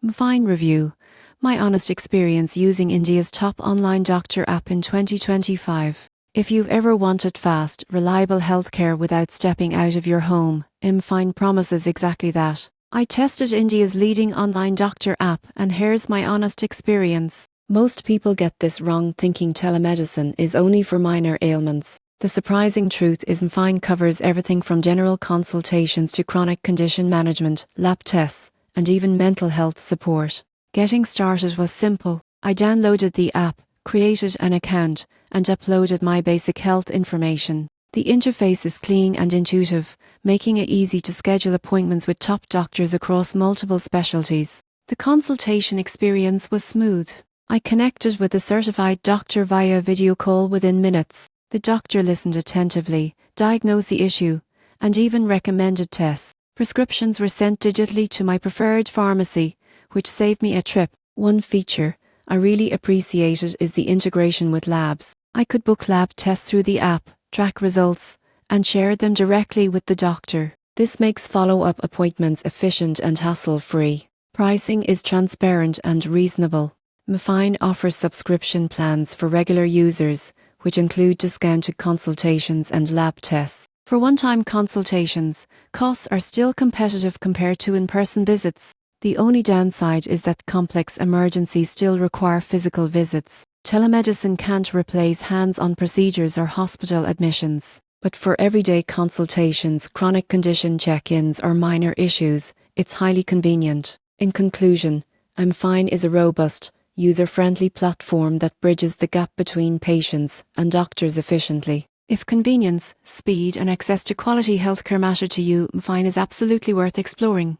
Mfine review. My honest experience using India's top online doctor app in 2025. If you've ever wanted fast, reliable healthcare without stepping out of your home, Mfine promises exactly that. I tested India's leading online doctor app and here's my honest experience. Most people get this wrong, thinking telemedicine is only for minor ailments. The surprising truth is Mfine covers everything from general consultations to chronic condition management, lab tests, and even mental health support. Getting started was simple. I downloaded the app, created an account, and uploaded my basic health information. The interface is clean and intuitive, making it easy to schedule appointments with top doctors across multiple specialties. The consultation experience was smooth. I connected with a certified doctor via video call within minutes. The doctor listened attentively, diagnosed the issue, and even recommended tests. Prescriptions were sent digitally to my preferred pharmacy, which saved me a trip. One feature I really appreciated is the integration with labs. I could book lab tests through the app, track results, and share them directly with the doctor. This makes follow-up appointments efficient and hassle-free. Pricing is transparent and reasonable. Mfine offers subscription plans for regular users, which include discounted consultations and lab tests. For one-time consultations, costs are still competitive compared to in-person visits. The only downside is that complex emergencies still require physical visits. Telemedicine can't replace hands-on procedures or hospital admissions. But for everyday consultations, chronic condition check-ins, or minor issues, it's highly convenient. In conclusion, Mfine is a robust, user-friendly platform that bridges the gap between patients and doctors efficiently. If convenience, speed, and access to quality healthcare matter to you, Mfine is absolutely worth exploring.